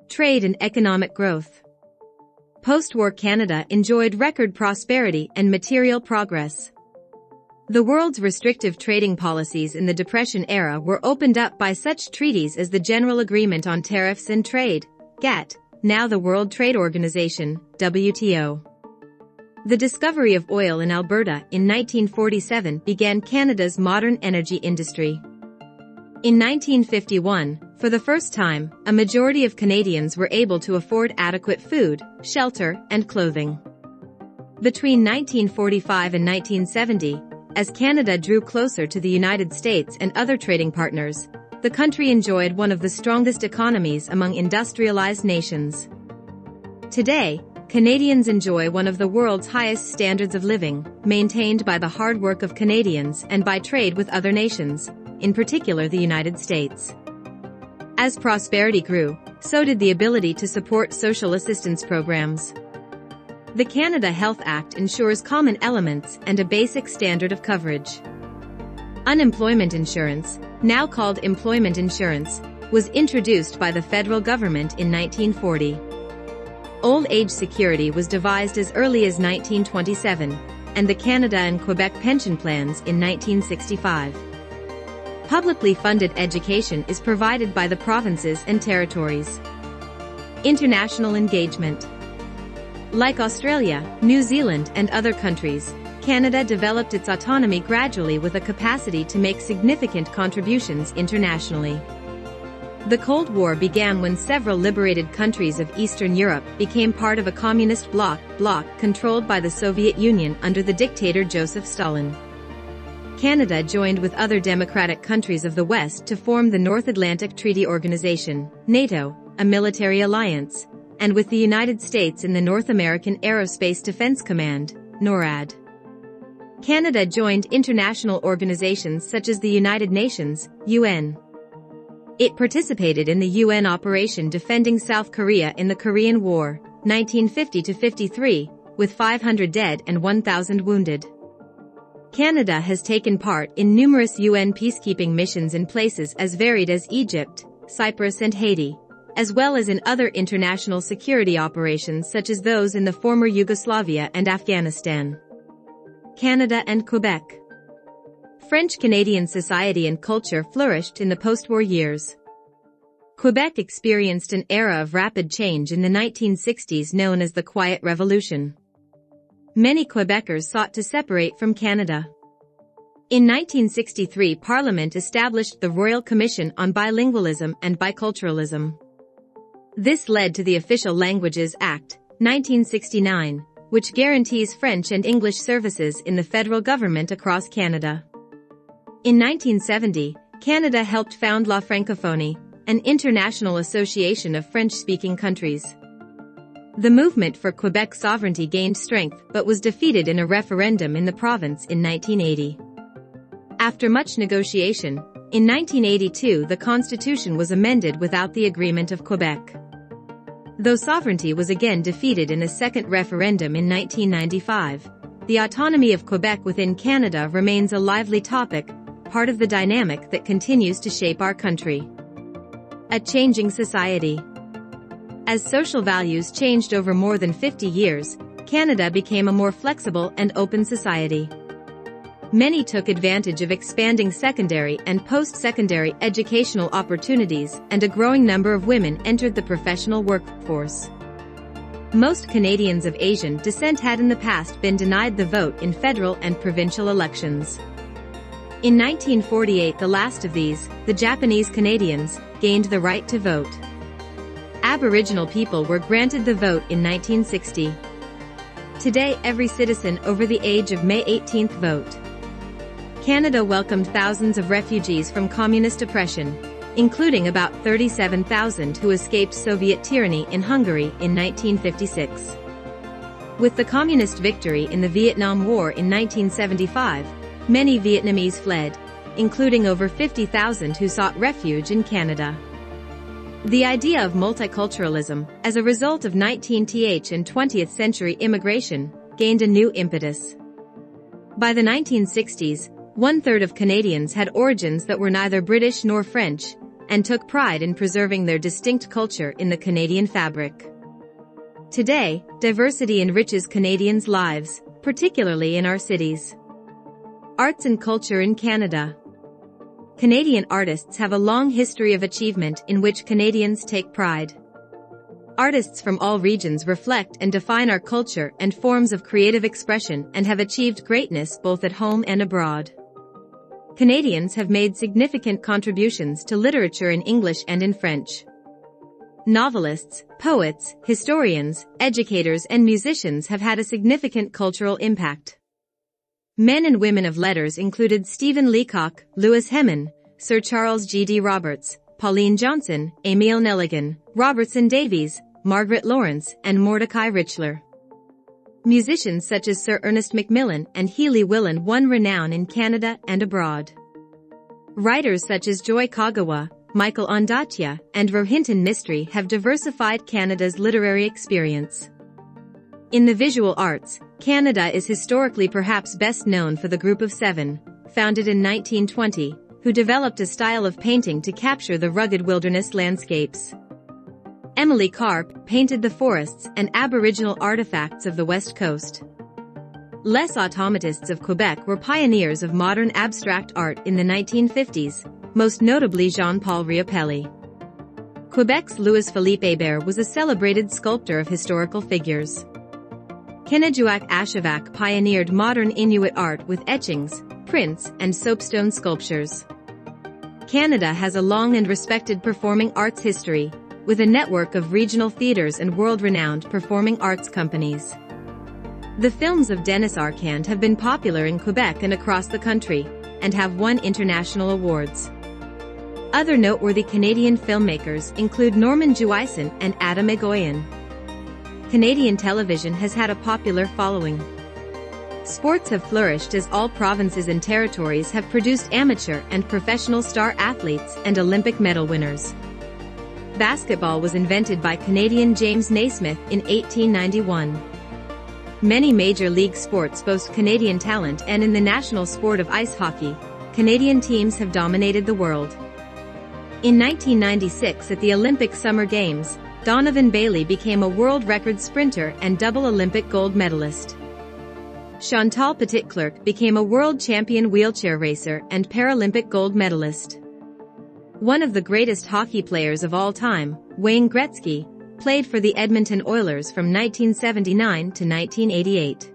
Trade and economic growth. Post-war Canada enjoyed record prosperity and material progress. The world's restrictive trading policies in the Depression era were opened up by such treaties as the General Agreement on Tariffs and Trade, GATT, now the World Trade Organization, WTO. The discovery of oil in Alberta in 1947 began Canada's modern energy industry. In 1951, for the first time, a majority of Canadians were able to afford adequate food, shelter, and clothing. Between 1945 and 1970, as Canada drew closer to the United States and other trading partners, the country enjoyed one of the strongest economies among industrialized nations. Today, Canadians enjoy one of the world's highest standards of living, maintained by the hard work of Canadians and by trade with other nations, in particular the United States. As prosperity grew, so did the ability to support social assistance programs. The Canada Health Act ensures common elements and a basic standard of coverage. Unemployment insurance, now called employment insurance, was introduced by the federal government in 1940. Old age security was devised as early as 1927, and the Canada and Quebec pension plans in 1965. Publicly funded education is provided by the provinces and territories. International engagement. Like Australia, New Zealand, and other countries, Canada developed its autonomy gradually with a capacity to make significant contributions internationally. The Cold War began when several liberated countries of Eastern Europe became part of a communist bloc controlled by the Soviet Union under the dictator Joseph Stalin. Canada joined with other democratic countries of the West to form the North Atlantic Treaty Organization, NATO, a military alliance, and with the United States in the North American Aerospace Defense Command, NORAD. Canada joined international organizations such as the United Nations, UN. It participated in the UN operation defending South Korea in the Korean War, 1950-53, with 500 dead and 1,000 wounded. Canada has taken part in numerous UN peacekeeping missions in places as varied as Egypt, Cyprus and Haiti, as well as in other international security operations such as those in the former Yugoslavia and Afghanistan. Canada and Quebec. French-Canadian society and culture flourished in the post-war years. Quebec experienced an era of rapid change in the 1960s known as the Quiet Revolution. Many Quebecers sought to separate from Canada. In 1963, Parliament established the Royal Commission on Bilingualism and Biculturalism. This led to the Official Languages Act, 1969, which guarantees French and English services in the federal government across Canada. In 1970, Canada helped found La Francophonie, an international association of French-speaking countries. The movement for Quebec sovereignty gained strength but was defeated in a referendum in the province in 1980. After much negotiation, in 1982 the constitution was amended without the agreement of Quebec. Though sovereignty was again defeated in a second referendum in 1995, the autonomy of Quebec within Canada remains a lively topic, part of the dynamic that continues to shape our country. A changing society. As social values changed over more than 50 years, Canada became a more flexible and open society. Many took advantage of expanding secondary and post-secondary educational opportunities, and a growing number of women entered the professional workforce. Most Canadians of Asian descent had in the past been denied the vote in federal and provincial elections. In 1948, the last of these, the Japanese Canadians, gained the right to vote. Aboriginal people were granted the vote in 1960. Today, every citizen over the age of May 18 vote. Canada welcomed thousands of refugees from communist oppression, including about 37,000 who escaped Soviet tyranny in Hungary in 1956. With the communist victory in the Vietnam War in 1975, many Vietnamese fled, including over 50,000 who sought refuge in Canada. The idea of multiculturalism, as a result of 19th and 20th century immigration, gained a new impetus. By the 1960s, 1/3 of Canadians had origins that were neither British nor French, and took pride in preserving their distinct culture in the Canadian fabric. Today, diversity enriches Canadians' lives, particularly in our cities. Arts and culture in Canada. Canadian artists have a long history of achievement in which Canadians take pride. Artists from all regions reflect and define our culture and forms of creative expression and have achieved greatness both at home and abroad. Canadians have made significant contributions to literature in English and in French. Novelists, poets, historians, educators and musicians have had a significant cultural impact. Men and women of letters included Stephen Leacock, Louis Hemon, Sir Charles G.D. Roberts, Pauline Johnson, Emile Nelligan, Robertson Davies, Margaret Lawrence, and Mordecai Richler. Musicians such as Sir Ernest Macmillan and Healy Willan won renown in Canada and abroad. Writers such as Joy Kagawa, Michael Ondaatje, and Rohinton Mistry have diversified Canada's literary experience. In the visual arts, Canada is historically perhaps best known for the Group of Seven, founded in 1920, who developed a style of painting to capture the rugged wilderness landscapes. Emily Carp painted the forests and aboriginal artifacts of the West Coast. Les Automatists of Quebec were pioneers of modern abstract art in the 1950s, most notably Jean-Paul Riopelli. Quebec's Louis-Philippe Hébert was a celebrated sculptor of historical figures. Kenejuak Ashevak pioneered modern Inuit art with etchings, prints, and soapstone sculptures. Canada has a long and respected performing arts history, with a network of regional theaters and world-renowned performing arts companies. The films of Denis Arcand have been popular in Quebec and across the country, and have won international awards. Other noteworthy Canadian filmmakers include Norman Jewison and Adam Egoyan. Canadian television has had a popular following. Sports have flourished as all provinces and territories have produced amateur and professional star athletes and Olympic medal winners. Basketball was invented by Canadian James Naismith in 1891. Many major league sports boast Canadian talent, and in the national sport of ice hockey, Canadian teams have dominated the world. In 1996 at the Olympic Summer Games, Donovan Bailey became a world record sprinter and double Olympic gold medalist. Chantal Petitclerc became a world champion wheelchair racer and Paralympic gold medalist. One of the greatest hockey players of all time, Wayne Gretzky, played for the Edmonton Oilers from 1979 to 1988.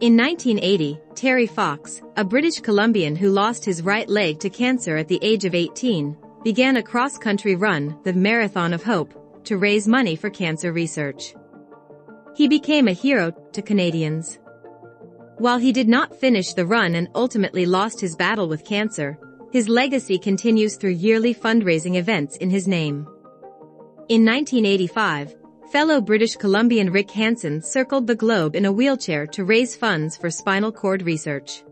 In 1980, Terry Fox, a British Columbian who lost his right leg to cancer at the age of 18, began a cross-country run, the Marathon of Hope, to raise money for cancer research. He became a hero to Canadians. While he did not finish the run and ultimately lost his battle with cancer, his legacy continues through yearly fundraising events in his name. In 1985, fellow British Columbian Rick Hansen circled the globe in a wheelchair to raise funds for spinal cord research.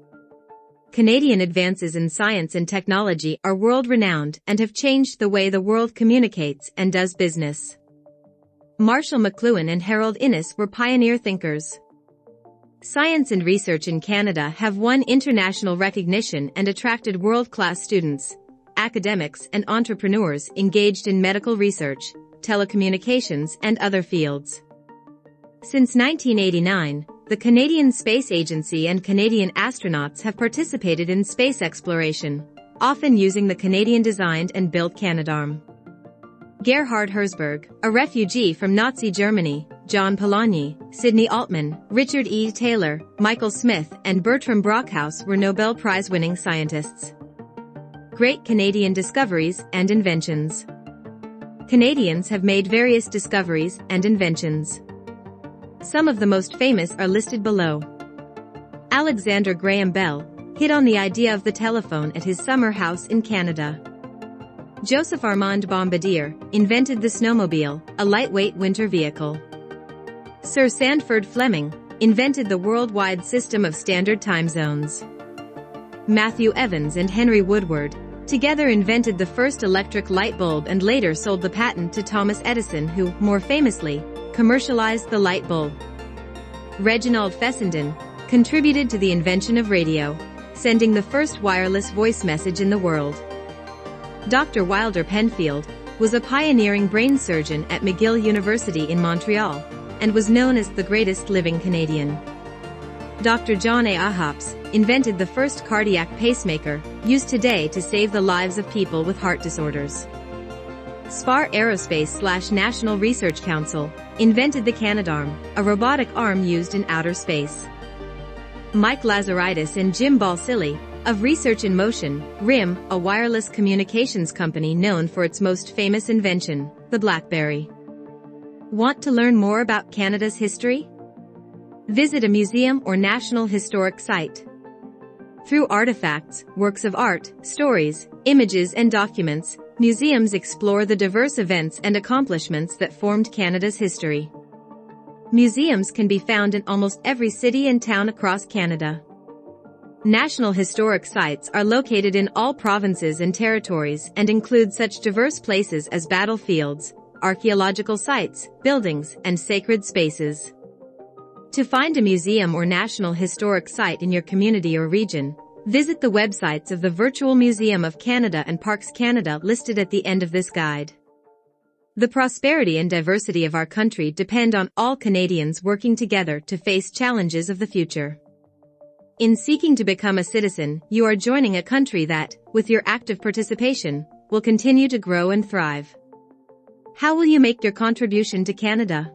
Canadian advances in science and technology are world-renowned and have changed the way the world communicates and does business. Marshall McLuhan and Harold Innis were pioneer thinkers. Science and research in Canada have won international recognition and attracted world-class students, academics and entrepreneurs engaged in medical research, telecommunications and other fields. Since 1989, the Canadian Space Agency and Canadian astronauts have participated in space exploration, often using the Canadian-designed and built Canadarm. Gerhard Herzberg, a refugee from Nazi Germany, John Polanyi, Sidney Altman, Richard E. Taylor, Michael Smith, and Bertram Brockhaus were Nobel Prize-winning scientists. Great Canadian discoveries and inventions. Canadians have made various discoveries and inventions. Some of the most famous are listed below. Alexander Graham Bell hit on the idea of the telephone at his summer house in Canada. Joseph Armand Bombardier invented the snowmobile, a lightweight winter vehicle. Sir Sandford Fleming invented the worldwide system of standard time zones. Matthew Evans and Henry Woodward together invented the first electric light bulb and later sold the patent to Thomas Edison, who, more famously, commercialized the light bulb. Reginald Fessenden contributed to the invention of radio. sending the first wireless voice message in the world. Dr. Wilder Penfield was a pioneering brain surgeon at McGill University in Montreal, and was known as the greatest living Canadian. Dr. John A. Ahaps invented the first cardiac pacemaker, used today to save the lives of people with heart disorders. SPAR Aerospace/National Research Council invented the Canadarm, a robotic arm used in outer space. Mike Lazaridis and Jim Balsillie, of Research in Motion, RIM, a wireless communications company known for its most famous invention, the BlackBerry. Want to learn more about Canada's history? Visit a museum or national historic site. Through artifacts, works of art, stories, images and documents, museums explore the diverse events and accomplishments that formed Canada's history. Museums can be found in almost every city and town across Canada. National historic sites are located in all provinces and territories and include such diverse places as battlefields, archaeological sites, buildings, and sacred spaces. To find a museum or national historic site in your community or region, visit the websites of the Virtual Museum of Canada and Parks Canada listed at the end of this guide. The prosperity and diversity of our country depend on all Canadians working together to face challenges of the future. In seeking to become a citizen, you are joining a country that, with your active participation, will continue to grow and thrive. How will you make your contribution to Canada?